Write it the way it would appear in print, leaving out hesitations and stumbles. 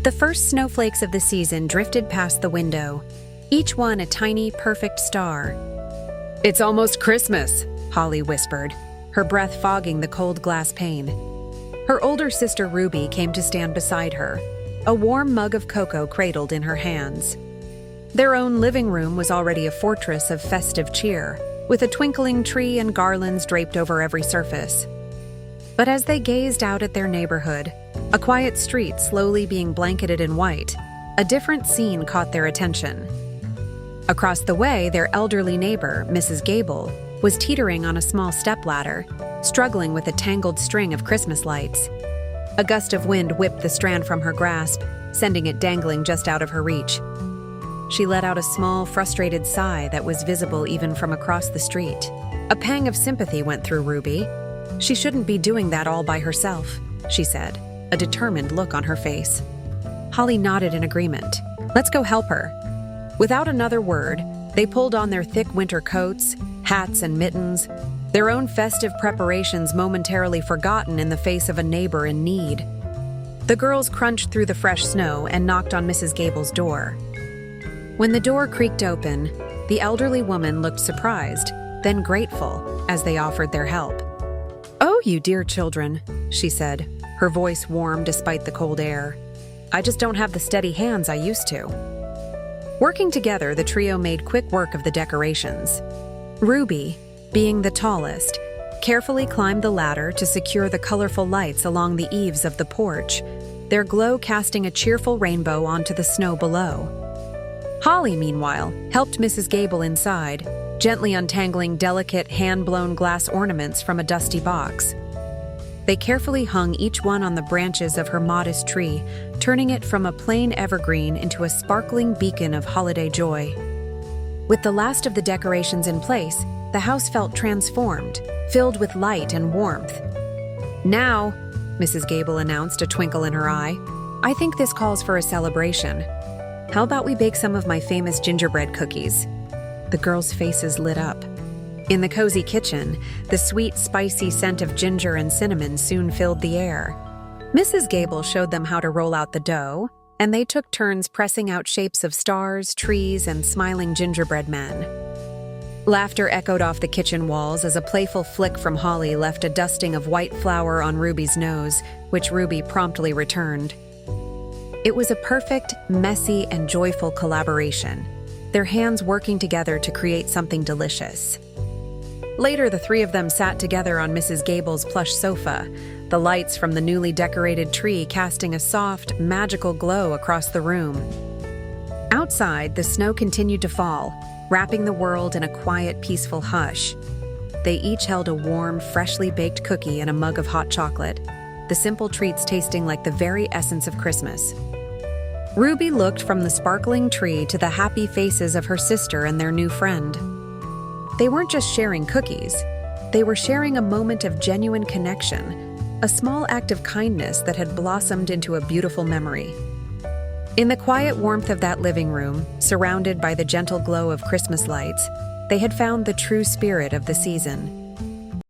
The first snowflakes of the season drifted past the window, each one a tiny, perfect star. "It's almost Christmas," Holly whispered, her breath fogging the cold glass pane. Her older sister Ruby came to stand beside her, a warm mug of cocoa cradled in her hands. Their own living room was already a fortress of festive cheer, with a twinkling tree and garlands draped over every surface. But as they gazed out at their neighborhood, a quiet street slowly being blanketed in white, a different scene caught their attention. Across the way, their elderly neighbor, Mrs. Gable, was teetering on a small stepladder, struggling with a tangled string of Christmas lights. A gust of wind whipped the strand from her grasp, sending it dangling just out of her reach. She let out a small, frustrated sigh that was visible even from across the street. A pang of sympathy went through Ruby. She shouldn't be doing that all by herself, she said, a determined look on her face. Holly nodded in agreement. "Let's go help her." Without another word, they pulled on their thick winter coats, hats, and mittens, their own festive preparations momentarily forgotten in the face of a neighbor in need. The girls crunched through the fresh snow and knocked on Mrs. Gable's door. When the door creaked open, the elderly woman looked surprised, then grateful, as they offered their help. "Oh, you dear children," she said, her voice warm despite the cold air. "I just don't have the steady hands I used to." Working together, the trio made quick work of the decorations. Ruby, being the tallest, carefully climbed the ladder to secure the colorful lights along the eaves of the porch, their glow casting a cheerful rainbow onto the snow below. Holly, meanwhile, helped Mrs. Gable inside, gently untangling delicate, hand-blown glass ornaments from a dusty box. They carefully hung each one on the branches of her modest tree, turning it from a plain evergreen into a sparkling beacon of holiday joy. With the last of the decorations in place, the house felt transformed, filled with light and warmth. "Now," Mrs. Gable announced, a twinkle in her eye, "I think this calls for a celebration. How about we bake some of my famous gingerbread cookies?" The girls' faces lit up. In the cozy kitchen, the sweet, spicy scent of ginger and cinnamon soon filled the air. Mrs. Gable showed them how to roll out the dough, and they took turns pressing out shapes of stars, trees, and smiling gingerbread men. Laughter echoed off the kitchen walls as a playful flick from Holly left a dusting of white flour on Ruby's nose, which Ruby promptly returned. It was a perfect, messy, and joyful collaboration, their hands working together to create something delicious. Later, the three of them sat together on Mrs. Gable's plush sofa, the lights from the newly decorated tree casting a soft, magical glow across the room. Outside, the snow continued to fall, wrapping the world in a quiet, peaceful hush. They each held a warm, freshly baked cookie and a mug of hot chocolate, the simple treats tasting like the very essence of Christmas. Ruby looked from the sparkling tree to the happy faces of her sister and their new friend. They weren't just sharing cookies, they were sharing a moment of genuine connection, a small act of kindness that had blossomed into a beautiful memory. In the quiet warmth of that living room, surrounded by the gentle glow of Christmas lights, they had found the true spirit of the season.